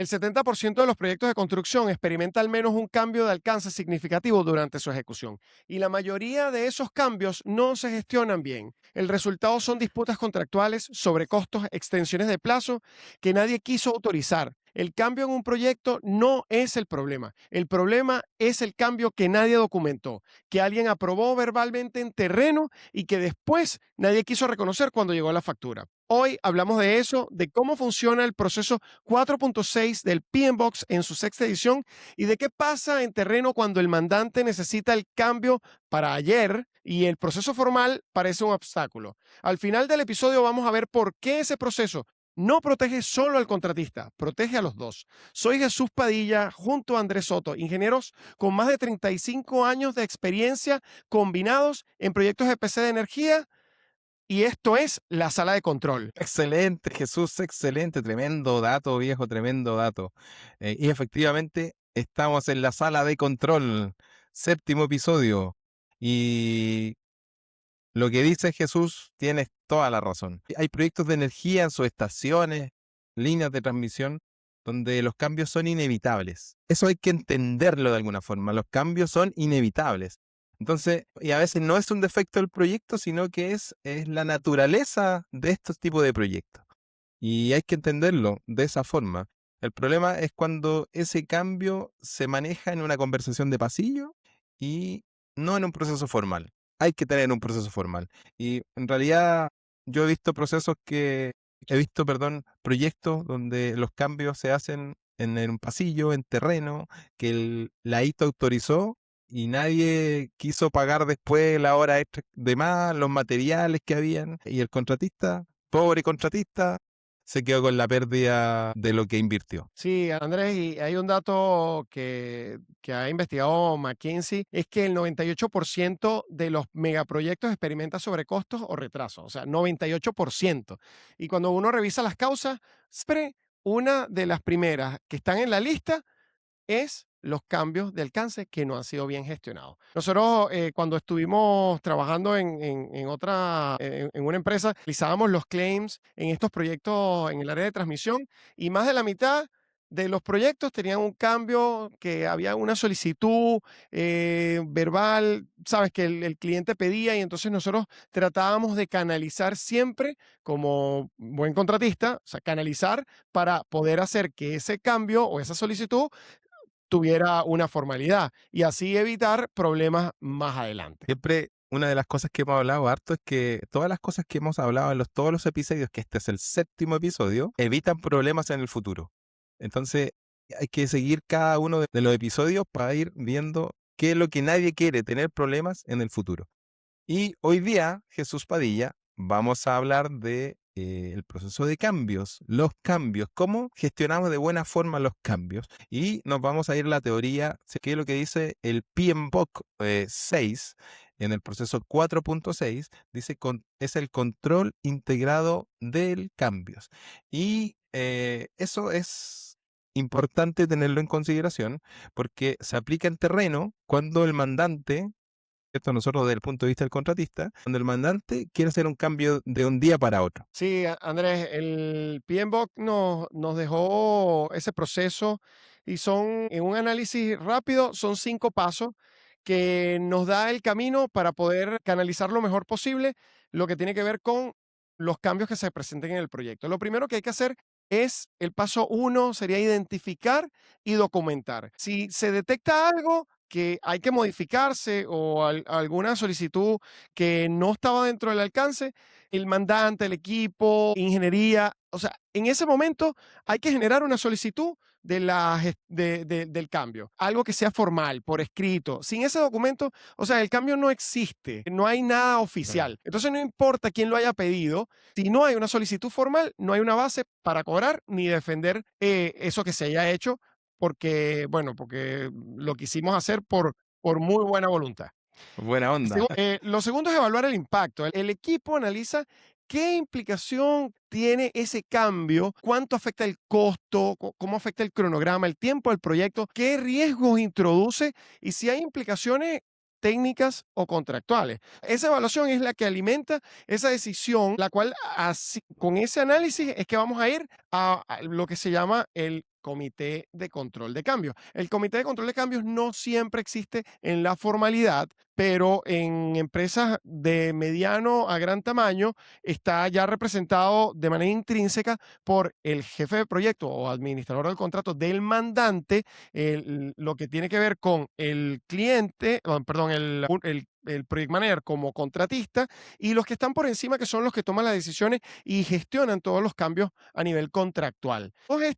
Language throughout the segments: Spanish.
El 70% de los proyectos de construcción experimenta al menos un cambio de alcance significativo durante su ejecución, y la mayoría de esos cambios no se gestionan bien. El resultado son disputas contractuales, sobrecostos, extensiones de plazo que nadie quiso autorizar. El cambio en un proyecto no es el problema es el cambio que nadie documentó, que alguien aprobó verbalmente en terreno y que después nadie quiso reconocer cuando llegó la factura. Hoy hablamos de eso, de cómo funciona el proceso 4.6 del PMBOK en su sexta edición y de qué pasa en terreno cuando el mandante necesita el cambio para ayer y el proceso formal parece un obstáculo. Al final del episodio vamos a ver por qué ese proceso no protege solo al contratista, protege a los dos. Soy Jesús Padilla junto a Andrés Soto, ingenieros con más de 35 años de experiencia combinados en proyectos de PC de energía, y esto es la sala de control. Excelente, Jesús, excelente, tremendo dato, viejo, tremendo dato. Y efectivamente, estamos en la sala de control, séptimo episodio. Y lo que dice Jesús, tienes toda la razón. Hay proyectos de energía en sus estaciones, líneas de transmisión, donde los cambios son inevitables. Eso hay que entenderlo de alguna forma. Los cambios son inevitables. Entonces, y a veces no es un defecto del proyecto, sino que es la naturaleza de estos tipos de proyectos. Y hay que entenderlo de esa forma. El problema es cuando ese cambio se maneja en una conversación de pasillo y no en un proceso formal. Hay que tener un proceso formal. Y en realidad yo he visto, perdón, proyectos donde los cambios se hacen en un pasillo, en terreno, que la ITO autorizó y nadie quiso pagar después la hora extra de más, los materiales que habían, y el contratista, pobre contratista, se quedó con la pérdida de lo que invirtió. Sí, Andrés, y hay un dato que ha investigado McKinsey, es que el 98% de los megaproyectos experimenta sobrecostos o retrasos, o sea, 98%. Y cuando uno revisa las causas, siempre una de las primeras que están en la lista es los cambios de alcance que no han sido bien gestionados. Nosotros, cuando estuvimos trabajando en una empresa, realizábamos los claims en estos proyectos en el área de transmisión, y más de la mitad de los proyectos tenían un cambio, que había una solicitud verbal, sabes, que el cliente pedía, y entonces nosotros tratábamos de canalizar siempre como buen contratista, o sea, canalizar para poder hacer que ese cambio o esa solicitud tuviera una formalidad y así evitar problemas más adelante. Siempre una de las cosas que hemos hablado harto es que todas las cosas que hemos hablado en todos los episodios, que este es el séptimo episodio, evitan problemas en el futuro. Entonces hay que seguir cada uno de los episodios para ir viendo qué es lo que nadie quiere, tener problemas en el futuro. Y hoy día, Jesús Padilla, vamos a hablar de el proceso de cambios, los cambios, cómo gestionamos de buena forma los cambios. Y nos vamos a ir a la teoría, que es lo que dice el PMBOK 6, en el proceso 4.6, dice es el control integrado del cambios. Y eso es importante tenerlo en consideración porque se aplica en terreno cuando el mandante, esto nosotros desde el punto de vista del contratista, cuando el mandante quiere hacer un cambio de un día para otro. Sí, Andrés, el PMBOK nos dejó ese proceso, y son, en un análisis rápido, son 5 pasos que nos da el camino para poder canalizar lo mejor posible lo que tiene que ver con los cambios que se presenten en el proyecto. Lo primero que hay que hacer es, el paso uno sería identificar y documentar. Si se detecta algo que hay que modificarse o alguna solicitud que no estaba dentro del alcance, el mandante, el equipo, ingeniería, o sea, en ese momento hay que generar una solicitud del cambio, algo que sea formal, por escrito. Sin ese documento, o sea, el cambio no existe, no hay nada Claro. oficial. Entonces no importa quién lo haya pedido, si no hay una solicitud formal, no hay una base para cobrar ni defender eso que se haya hecho, porque, bueno, porque lo quisimos hacer por muy buena voluntad. Buena onda. Lo segundo es evaluar el impacto. El equipo analiza qué implicación tiene ese cambio, cuánto afecta el costo, cómo afecta el cronograma, el tiempo del proyecto, qué riesgos introduce y si hay implicaciones técnicas o contractuales. Esa evaluación es la que alimenta esa decisión, la cual con ese análisis es que vamos a ir a lo que se llama el comité de control de cambios. El comité de control de cambios no siempre existe en la formalidad, pero en empresas de mediano a gran tamaño está ya representado de manera intrínseca por el jefe de proyecto o administrador del contrato del mandante, lo que tiene que ver con el cliente, perdón, el project manager como contratista, y los que están por encima, que son los que toman las decisiones y gestionan todos los cambios a nivel contractual. Entonces,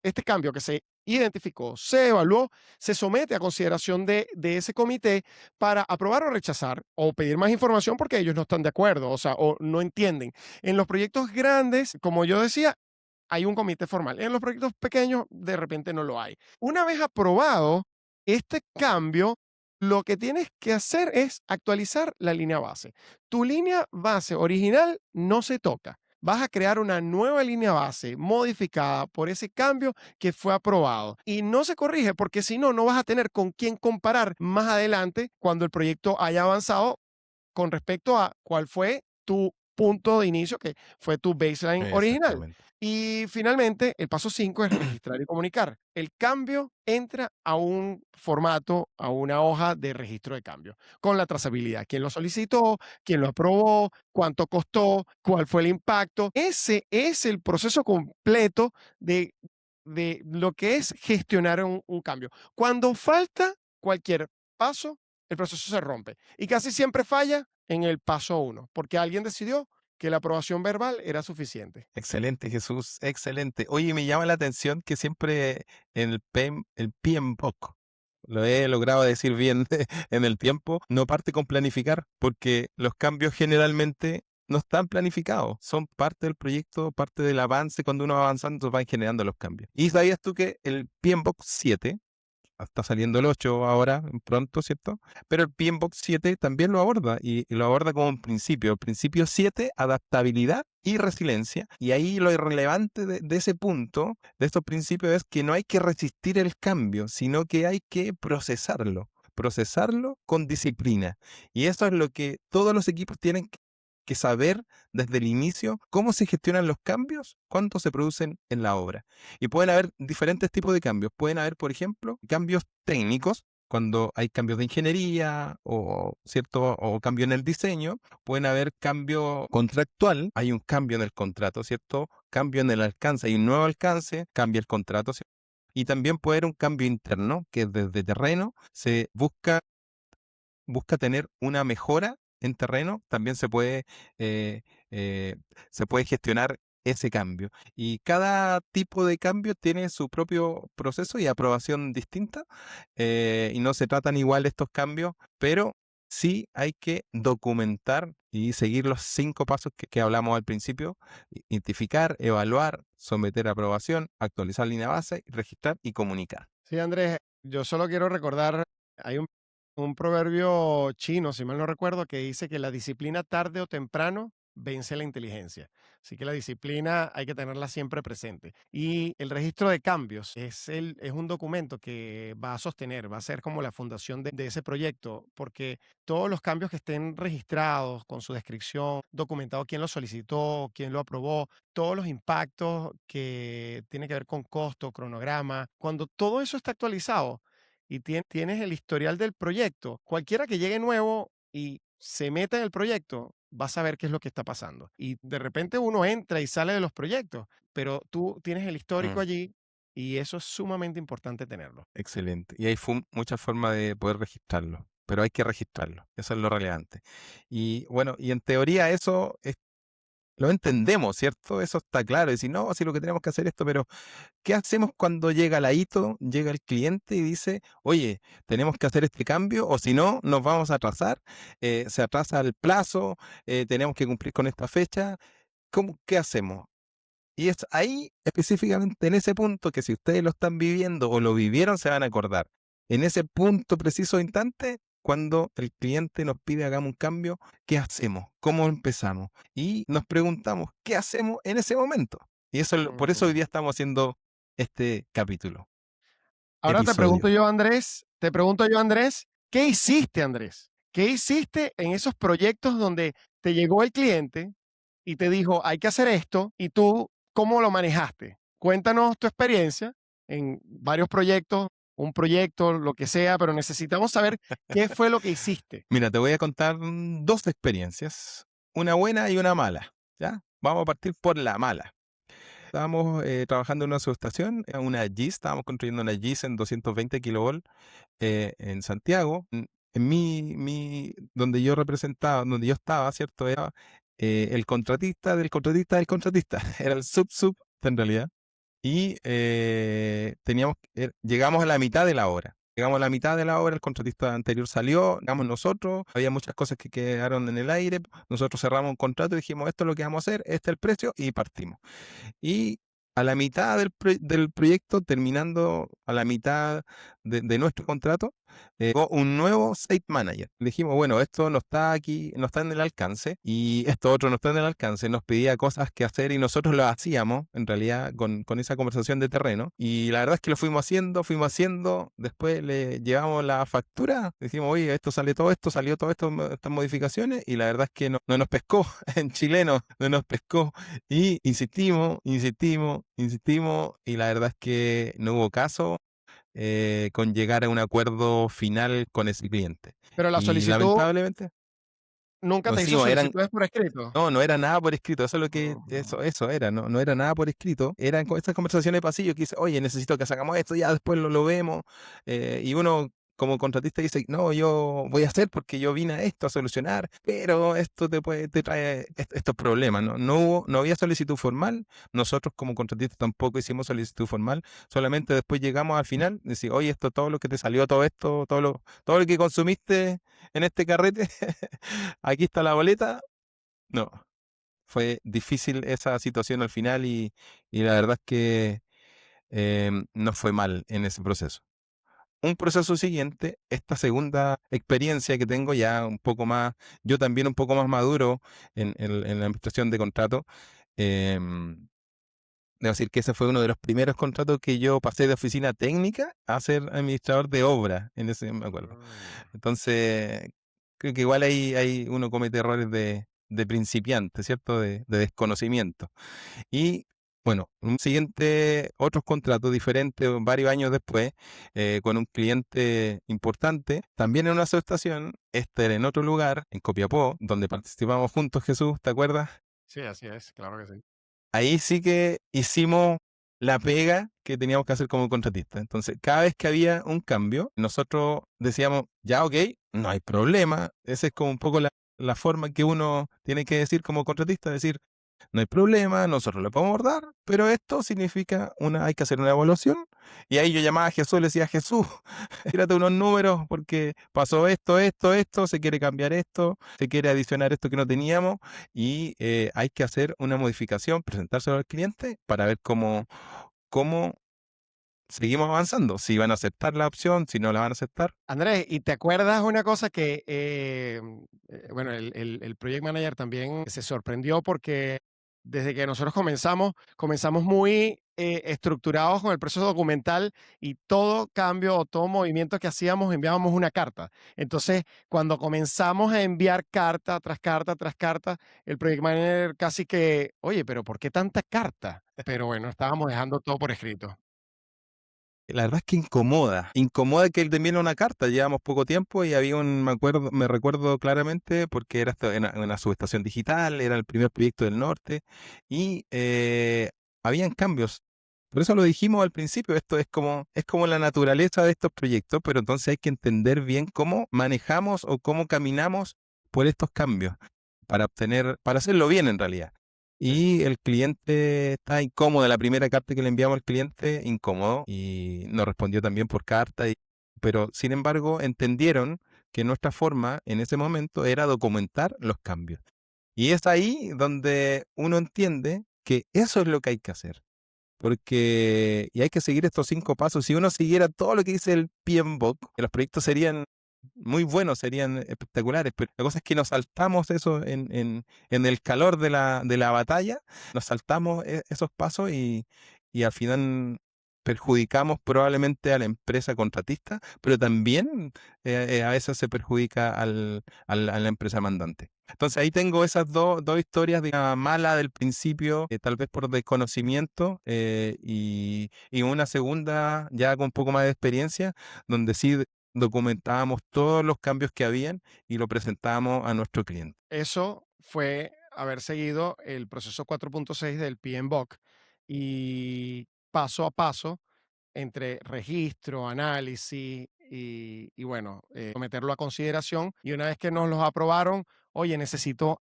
este cambio que se identificó, se evaluó, se somete a consideración de ese comité para aprobar o rechazar o pedir más información porque ellos no están de acuerdo, o sea, o no entienden. En los proyectos grandes, como yo decía, hay un comité formal. En los proyectos pequeños, de repente no lo hay. Una vez aprobado este cambio, lo que tienes que hacer es actualizar la línea base. Tu línea base original no se toca. Vas a crear una nueva línea base modificada por ese cambio que fue aprobado. Y no se corrige porque si no, no vas a tener con quién comparar más adelante cuando el proyecto haya avanzado con respecto a cuál fue tu punto de inicio, que fue tu baseline original. Exactamente. Y finalmente, el paso 5 es registrar y comunicar. El cambio entra a un formato, a una hoja de registro de cambio, con la trazabilidad. ¿Quién lo solicitó? ¿Quién lo aprobó? ¿Cuánto costó? ¿Cuál fue el impacto? Ese es el proceso completo de lo que es gestionar un cambio. Cuando falta cualquier paso, el proceso se rompe. Y casi siempre falla en el paso 1, porque alguien decidió que la aprobación verbal era suficiente. Excelente, Jesús, excelente. Oye, me llama la atención que siempre en el PMBOK, lo he logrado decir bien en el tiempo, no parte con planificar, porque los cambios generalmente no están planificados, son parte del proyecto, parte del avance. Cuando uno va avanzando, van generando los cambios. ¿Y sabías tú que el PMBOK 7, está saliendo el 8 ahora, pronto, ¿cierto? Pero el PMBOK 7 también lo aborda y lo aborda como un principio. El principio 7, adaptabilidad y resiliencia. Y ahí lo irrelevante de ese punto, de estos principios, es que no hay que resistir el cambio, sino que hay que procesarlo con disciplina. Y eso es lo que todos los equipos tienen que saber desde el inicio, cómo se gestionan los cambios cuando se producen en la obra. Y pueden haber diferentes tipos de cambios. Pueden haber, por ejemplo, cambios técnicos, cuando hay cambios de ingeniería o, ¿cierto? O cambio en el diseño. Pueden haber cambio contractual, hay un cambio en el contrato, ¿cierto? Cambio en el alcance, hay un nuevo alcance, cambia el contrato, ¿cierto? Y también puede haber un cambio interno, que desde terreno se busca tener una mejora en terreno. También eh, se puede gestionar ese cambio. Y cada tipo de cambio tiene su propio proceso y aprobación distinta. Y no se tratan igual estos cambios, pero sí hay que documentar y seguir los 5 pasos que hablamos al principio: identificar, evaluar, someter a aprobación, actualizar línea base, registrar y comunicar. Sí, Andrés, yo solo quiero recordar, hay un proverbio chino, si mal no recuerdo, que dice que la disciplina tarde o temprano vence la inteligencia. Así que la disciplina hay que tenerla siempre presente. Y el registro de cambios es un documento que va a sostener, va a ser como la fundación de ese proyecto, porque todos los cambios que estén registrados con su descripción, documentado quién lo solicitó, quién lo aprobó, todos los impactos que tienen que ver con costo, cronograma, cuando todo eso está actualizado y tienes el historial del proyecto, cualquiera que llegue nuevo y se meta en el proyecto, va a saber qué es lo que está pasando. Y de repente uno entra y sale de los proyectos, pero tú tienes el histórico Mm. allí y eso es sumamente importante tenerlo. Excelente. Y hay muchas formas de poder registrarlo, pero hay que registrarlo. Eso es lo relevante. Y bueno, y en teoría lo entendemos, ¿cierto? Eso está claro. Decir, no, si lo que tenemos que hacer es esto, pero ¿qué hacemos cuando llega la hito, llega el cliente y dice, oye, tenemos que hacer este cambio o si no, nos vamos a atrasar, se atrasa el plazo, tenemos que cumplir con esta fecha? ¿Qué hacemos? Y es ahí, específicamente en ese punto, que si ustedes lo están viviendo o lo vivieron, se van a acordar. En ese punto preciso instante, cuando el cliente nos pide hagamos un cambio, ¿qué hacemos? ¿Cómo empezamos? Y nos preguntamos, ¿qué hacemos en ese momento? Y eso, por eso hoy Ujú. día estamos haciendo este capítulo, Ahora episodio. Te pregunto yo, Andrés, ¿qué hiciste, Andrés? ¿Qué hiciste en esos proyectos donde te llegó el cliente y te dijo, hay que hacer esto, y tú, cómo lo manejaste? Cuéntanos tu experiencia en varios proyectos, un proyecto, lo que sea, pero necesitamos saber qué fue lo que hiciste. Mira, te voy a contar dos experiencias, una buena y una mala, ¿ya? Vamos a partir por la mala. Estábamos trabajando en una subestación, una GIS, estábamos construyendo una GIS en 220 kilovolt en Santiago. En donde yo representaba, donde yo estaba, ¿cierto? Era el contratista del contratista del contratista. Era el sub en realidad. Y llegamos a la mitad de la obra. Llegamos a la mitad de la obra, el contratista anterior salió, llegamos nosotros, había muchas cosas que quedaron en el aire, nosotros cerramos un contrato y dijimos, esto es lo que vamos a hacer, este es el precio, y partimos. Y a la mitad del proyecto, terminando a la mitad de nuestro contrato, llegó un nuevo site manager. Le dijimos, bueno, esto no está aquí, no está en el alcance, y esto otro no está en el alcance. Nos pedía cosas que hacer y nosotros lo hacíamos, en realidad, con esa conversación de terreno. Y la verdad es que lo fuimos haciendo. Después le llevamos la factura, decimos, oye, esto sale todo esto, salió todo esto, estas modificaciones, y la verdad es que no nos pescó, en chileno, no nos pescó. Y insistimos, y la verdad es que no hubo caso con llegar a un acuerdo final con ese cliente. Pero la Y solicitud lamentablemente, nunca no, te sí, hizo no, solicitudes por escrito. no era nada por escrito, eso es lo que, Ujú. eso era, no era nada por escrito, eran estas conversaciones de pasillo que dice, oye, necesito que sacamos esto, ya después lo vemos, y uno como contratista dice, no, yo voy a hacer porque yo vine a esto a solucionar, pero esto te trae estos problemas, no había solicitud formal, nosotros como contratistas tampoco hicimos solicitud formal, solamente después llegamos al final, decir, oye, esto, todo lo que te salió, todo esto, todo lo que consumiste en este carrete, aquí está la boleta. No, fue difícil esa situación al final y la verdad es que no fue mal en ese proceso. Un proceso siguiente, esta segunda experiencia que tengo ya un poco más, yo también un poco más maduro en la administración de contratos. em, Debo decir que ese fue uno de los primeros contratos que yo pasé de oficina técnica a ser administrador de obra, en ese me acuerdo. Mm. Entonces, creo que igual ahí uno comete errores de principiante, ¿cierto? De desconocimiento. Y bueno, un siguiente, otros contratos diferentes, varios años después, con un cliente importante, también en una subestación, este era en otro lugar, en Copiapó, donde participamos juntos, Jesús, ¿te acuerdas? Sí, así es, claro que sí. Ahí sí que hicimos la pega que teníamos que hacer como contratista. Entonces, cada vez que había un cambio, nosotros decíamos, ya, ok, no hay problema. Esa es como un poco la forma que uno tiene que decir como contratista, decir, no hay problema, nosotros le podemos dar, pero esto significa hay que hacer una evaluación. Y ahí yo llamaba a Jesús y le decía, Jesús, tírate unos números porque pasó esto, se quiere cambiar esto, se quiere adicionar esto que no teníamos y hay que hacer una modificación, presentárselo al cliente para ver cómo seguimos avanzando, si van a aceptar la opción, si no la van a aceptar. Andrés, ¿y te acuerdas una cosa que, bueno, el project manager también se sorprendió porque desde que nosotros comenzamos muy estructurados con el proceso documental y todo cambio o todo movimiento que hacíamos enviábamos una carta. Entonces, cuando comenzamos a enviar carta tras carta tras carta, el project manager casi que, oye, pero ¿por qué tanta carta? Pero bueno, estábamos dejando todo por escrito. La verdad es que incomoda que él te envíe una carta, llevamos poco tiempo y había me recuerdo claramente porque era una subestación digital, era el primer proyecto del norte y habían cambios. Por eso lo dijimos al principio, esto es como la naturaleza de estos proyectos, pero entonces hay que entender bien cómo manejamos o cómo caminamos por estos cambios para hacerlo bien en realidad. Sí. Y el cliente está incómodo, la primera carta que le enviamos al cliente, incómodo, y nos respondió también por carta, pero sin embargo entendieron que nuestra forma en ese momento era documentar los cambios. Y es ahí donde uno entiende que eso es lo que hay que hacer. Y hay que seguir estos 5 pasos. Si uno siguiera todo lo que dice el PMBOK, los proyectos serían muy buenos, serían espectaculares, pero la cosa es que nos saltamos eso en el calor de la batalla, nos saltamos esos pasos y al final perjudicamos probablemente a la empresa contratista, pero también a veces se perjudica a la empresa mandante. Entonces ahí tengo esas dos historias, de una mala del principio, tal vez por desconocimiento, y una segunda ya con un poco más de experiencia, donde sí documentábamos todos los cambios que habían y lo presentábamos a nuestro cliente. Eso fue haber seguido el proceso 4.6 del PMBOK y paso a paso entre registro, análisis y bueno, someterlo a consideración. Y una vez que nos los aprobaron, oye, necesito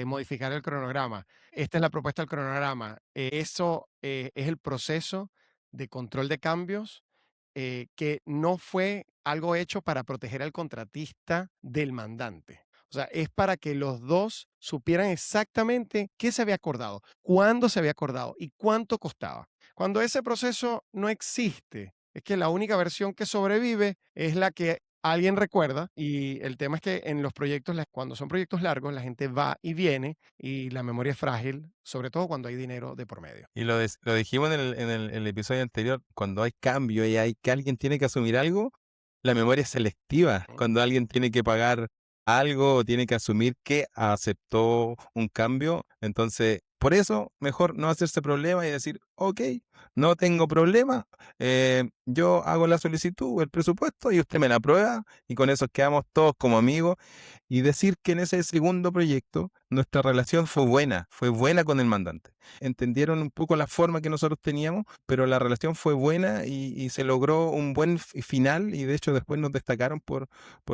modificar el cronograma. Esta es la propuesta del cronograma. Eso es el proceso de control de cambios que no fue algo hecho para proteger al contratista del mandante. O sea, es para que los dos supieran exactamente qué se había acordado, cuándo se había acordado y cuánto costaba. Cuando ese proceso no existe, es que la única versión que sobrevive es la que alguien recuerda y el tema es que en los proyectos, cuando son proyectos largos, la gente va y viene y la memoria es frágil, sobre todo cuando hay dinero de por medio. Y lo dijimos en el episodio anterior, cuando hay cambio y hay que alguien tiene que asumir algo, la memoria es selectiva. ¿No? Cuando alguien tiene que pagar algo o tiene que asumir que aceptó un cambio, entonces por eso mejor no hacerse problema y decir, ok, no tengo problema, yo hago la solicitud, el presupuesto y usted me la aprueba y con eso quedamos todos como amigos y decir que en ese segundo proyecto nuestra relación fue buena con el mandante. Entendieron un poco la forma que nosotros teníamos, pero la relación fue buena y se logró un buen final y de hecho después nos destacaron por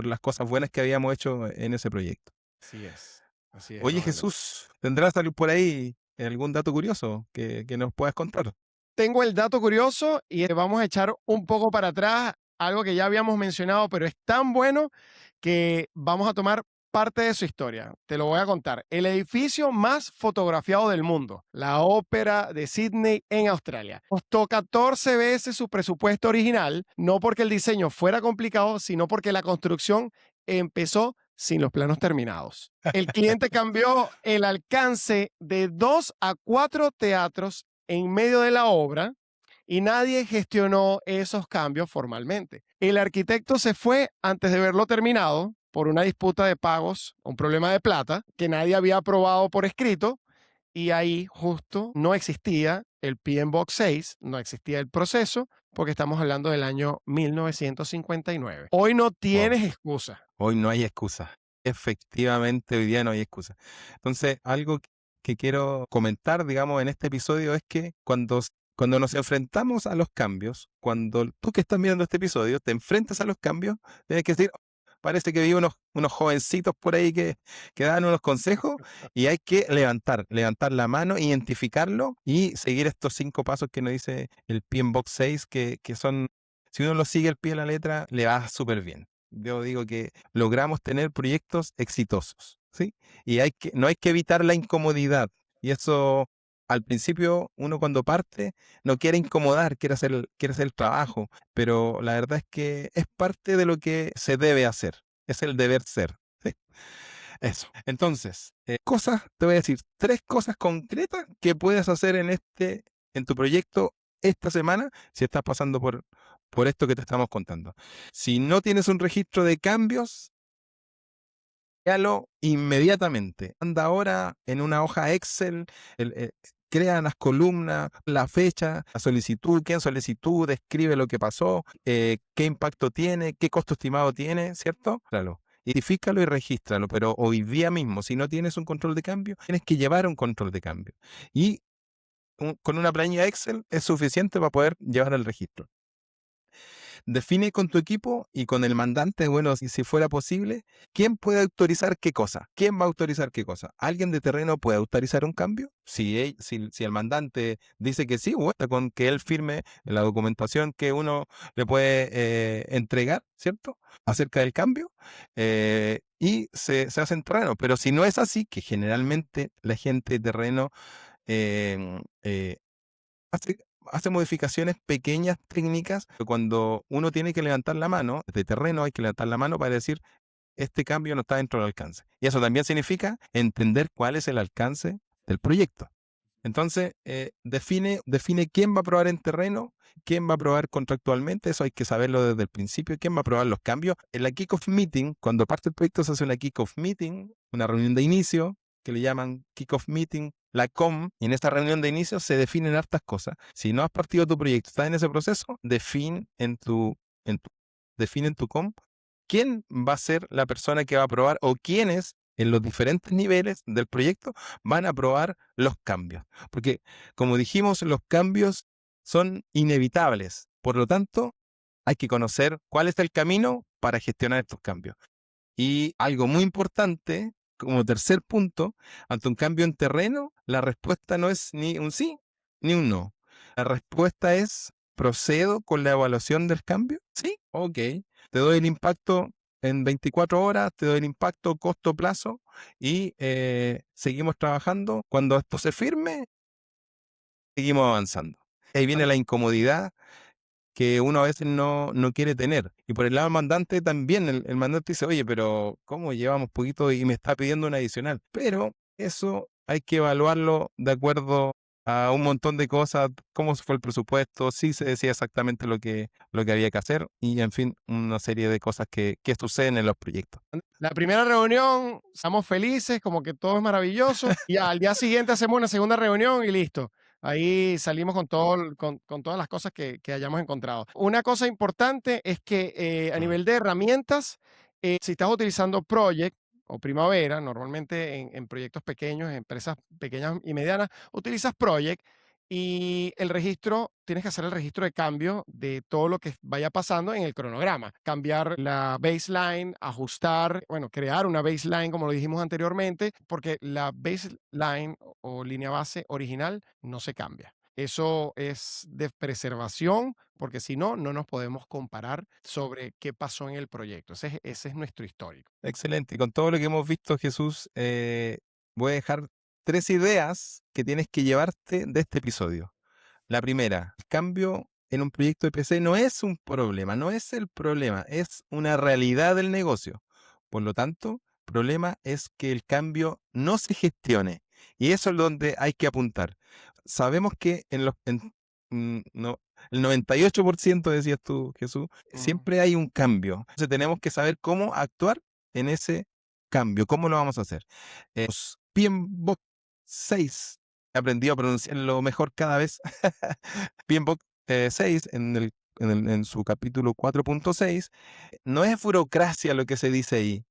las cosas buenas que habíamos hecho en ese proyecto. Así es, Oye Ronaldo. Jesús, ¿tendrás por ahí algún dato curioso que nos puedas contar? Tengo el dato curioso y vamos a echar un poco para atrás algo que ya habíamos mencionado, pero es tan bueno que vamos a tomar parte de su historia. Te lo voy a contar. El edificio más fotografiado del mundo, la Ópera de Sydney en Australia, costó 14 veces su presupuesto original, no porque el diseño fuera complicado, sino porque la construcción empezó sin los planos terminados. El cliente cambió el alcance de 2 a 4 teatros en medio de la obra y nadie gestionó esos cambios formalmente. El arquitecto se fue antes de verlo terminado por una disputa de pagos, un problema de plata que nadie había aprobado por escrito y ahí justo no existía el PMBOK 6, no existía el proceso porque estamos hablando del año 1959. Hoy no Oh, tienes excusa. hoy no hay excusa. Efectivamente, hoy día no hay excusa. Entonces, algo que quiero comentar, digamos, en este episodio es que cuando nos enfrentamos a los cambios, cuando tú que estás mirando este episodio te enfrentas a los cambios, tienes que decir, parece que vi unos jovencitos por ahí que dan unos consejos y hay que levantar la mano, identificarlo y seguir estos 5 pasos que nos dice el PMBOK 6, que son, si uno lo sigue al pie de la letra, le va súper bien. Yo digo que logramos tener proyectos exitosos, ¿sí? Y no hay que evitar la incomodidad. Y eso, al principio, uno cuando parte no quiere incomodar, quiere hacer el trabajo, pero la verdad es que es parte de lo que se debe hacer, es el deber ser, ¿sí? Eso. Entonces, te voy a decir 3 cosas concretas que puedes hacer en tu proyecto esta semana si estás pasando por esto que te estamos contando. Si no tienes un registro de cambios, créalo inmediatamente. Anda ahora en una hoja Excel, crea las columnas, la fecha, la solicitud, quién solicitó, describe lo que pasó, qué impacto tiene, qué costo estimado tiene, ¿cierto? Claro. Identifícalo y regístralo, pero hoy día mismo, si no tienes un control de cambio, tienes que llevar un control de cambio. Y con una planilla Excel es suficiente para poder llevar el registro. Define con tu equipo y con el mandante, bueno, si fuera posible, quién puede autorizar qué cosa. ¿Quién va a autorizar qué cosa? ¿Alguien de terreno puede autorizar un cambio? Si el mandante dice que sí, bueno, con que él firme la documentación que uno le puede entregar, ¿cierto? Acerca del cambio, y se hace en terreno. Pero si no es así, que generalmente la gente de terreno eh, eh, hace, hace modificaciones pequeñas técnicas, pero cuando uno tiene que levantar la mano, de terreno hay que levantar la mano para decir, este cambio no está dentro del alcance. Y eso también significa entender cuál es el alcance del proyecto. Entonces, define quién va a aprobar en terreno, quién va a aprobar contractualmente, eso hay que saberlo desde el principio, quién va a aprobar los cambios. En la kick-off meeting, cuando parte el proyecto se hace una kick-off meeting, una reunión de inicio, que le llaman kick-off meeting, la COM, y en esta reunión de inicio se definen hartas cosas. Si no has partido tu proyecto, estás en ese proceso, define en tu COM quién va a ser la persona que va a aprobar o quiénes en los diferentes niveles del proyecto van a aprobar los cambios. Porque, como dijimos, los cambios son inevitables. Por lo tanto, hay que conocer cuál es el camino para gestionar estos cambios. Y algo muy importante, como tercer punto, ante un cambio en terreno, la respuesta no es ni un sí ni un no. La respuesta es, ¿procedo con la evaluación del cambio? Sí, ok. Te doy el impacto en 24 horas, te doy el impacto costo-plazo y seguimos trabajando. Cuando esto se firme, seguimos avanzando. Ahí viene la incomodidad que uno a veces no quiere tener. Y por el lado del mandante también, el mandante dice, oye, pero ¿cómo llevamos poquito y me está pidiendo un adicional? Pero eso hay que evaluarlo de acuerdo a un montón de cosas, cómo se fue el presupuesto, si se decía exactamente lo que había que hacer y, en fin, una serie de cosas que suceden en los proyectos. La primera reunión, estamos felices, como que todo es maravilloso, y al día siguiente hacemos una segunda reunión y listo. Ahí salimos con, con todas las cosas que hayamos encontrado. Una cosa importante es que a Mm. nivel de herramientas, si estás utilizando Project o Primavera, normalmente en proyectos pequeños, en empresas pequeñas y medianas, utilizas Project y el registro, tienes que hacer el registro de cambio de todo lo que vaya pasando en el cronograma. Cambiar la baseline, ajustar, bueno, crear una baseline, como lo dijimos anteriormente, porque la baseline o línea base original no se cambia. Eso es de preservación, porque si no, no nos podemos comparar sobre qué pasó en el proyecto. Ese es nuestro histórico. Excelente. Y con todo lo que hemos visto, Jesús, voy a dejar 3 ideas que tienes que llevarte de este episodio. La primera, el cambio en un proyecto de PC no es un problema, no es el problema, es una realidad del negocio. Por lo tanto, el problema es que el cambio no se gestione. Y eso es donde hay que apuntar. Sabemos que no, el 98%, decías tú, Jesús, Ujú. siempre hay un cambio. Entonces tenemos que saber cómo actuar en ese cambio, cómo lo vamos a hacer. Los PMBOK 6 he aprendido a pronunciarlo mejor cada vez. PMBOK 6 en su capítulo 4.6 no es burocracia lo que se dice ahí.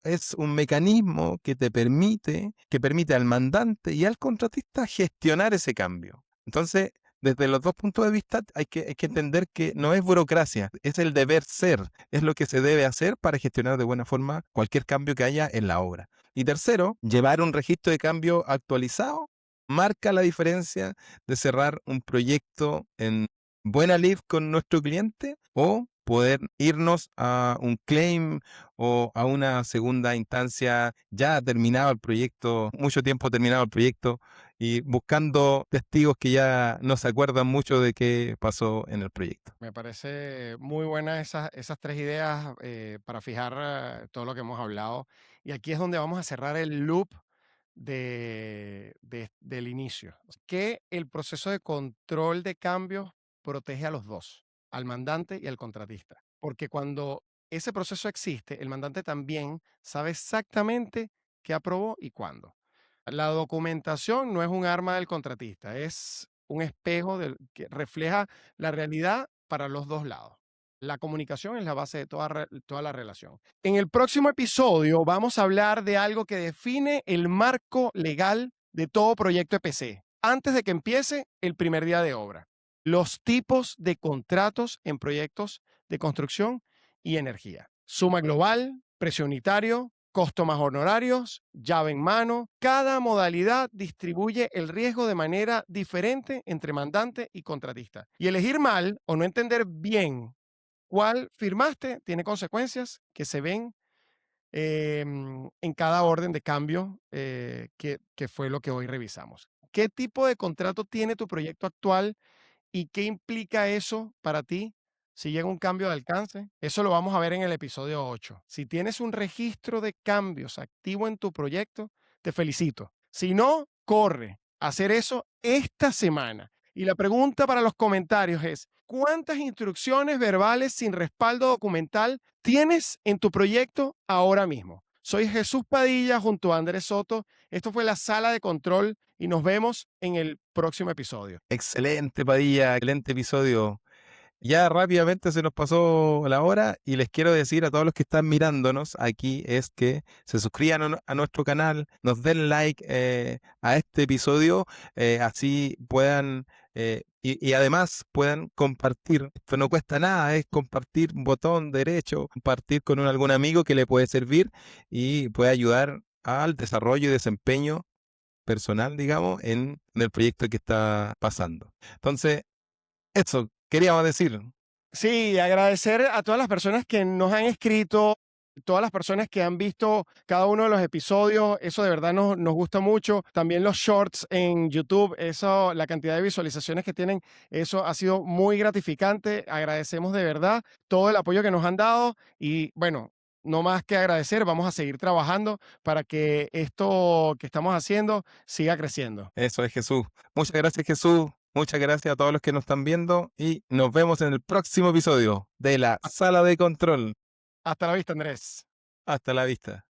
Es un mecanismo que permite al mandante y al contratista gestionar ese cambio. Entonces, desde los dos puntos de vista hay que entender que no es burocracia, es el deber ser, es lo que se debe hacer para gestionar de buena forma cualquier cambio que haya en la obra. Y tercero, llevar un registro de cambio actualizado marca la diferencia de cerrar un proyecto en buena lid con nuestro cliente o poder irnos a un claim o a una segunda instancia ya terminado el proyecto, mucho tiempo terminado el proyecto y buscando testigos que ya no se acuerdan mucho de qué pasó en el proyecto. Me parece muy buena esas tres ideas para fijar todo lo que hemos hablado. Y aquí es donde vamos a cerrar el loop del inicio. Que el proceso de control de cambios protege a los dos, al mandante y al contratista. Porque cuando ese proceso existe, el mandante también sabe exactamente qué aprobó y cuándo. La documentación no es un arma del contratista, es un espejo que refleja la realidad para los dos lados. La comunicación es la base de toda la relación. En el próximo episodio vamos a hablar de algo que define el marco legal de todo proyecto EPC antes de que empiece el primer día de obra. Los tipos de contratos en proyectos de construcción y energía. Suma global, precio unitario, costo más honorarios, llave en mano. Cada modalidad distribuye el riesgo de manera diferente entre mandante y contratista. Y elegir mal o no entender bien cuál firmaste tiene consecuencias que se ven en cada orden de cambio que fue lo que hoy revisamos. ¿Qué tipo de contrato tiene tu proyecto actual y qué implica eso para ti si llega un cambio de alcance? Eso lo vamos a ver en el episodio 8. Si tienes un registro de cambios activo en tu proyecto, te felicito. Si no, corre. hacer eso esta semana. Y la pregunta para los comentarios es, ¿cuántas instrucciones verbales sin respaldo documental tienes en tu proyecto ahora mismo? Soy Jesús Padilla junto a Andrés Soto. Esto fue la Sala de Control y nos vemos en el próximo episodio. Excelente, Padilla, excelente episodio. Ya rápidamente se nos pasó la hora y les quiero decir a todos los que están mirándonos aquí es que se suscriban a nuestro canal, nos den like a este episodio, así puedan y además puedan compartir. Esto no cuesta nada, es compartir un botón derecho, compartir con algún amigo que le puede servir y puede ayudar al desarrollo y desempeño personal, digamos, en el proyecto que está pasando. Entonces, eso queríamos decir. Sí, agradecer a todas las personas que nos han escrito, todas las personas que han visto cada uno de los episodios, eso de verdad nos gusta mucho. También los shorts en YouTube, eso, la cantidad de visualizaciones que tienen, eso ha sido muy gratificante. Agradecemos de verdad todo el apoyo que nos han dado y bueno, no más que agradecer, vamos a seguir trabajando para que esto que estamos haciendo siga creciendo. Eso es, Jesús. Muchas gracias, Jesús. Muchas gracias a todos los que nos están viendo y nos vemos en el próximo episodio de la Sala de Control. Hasta la vista, Andrés. Hasta la vista.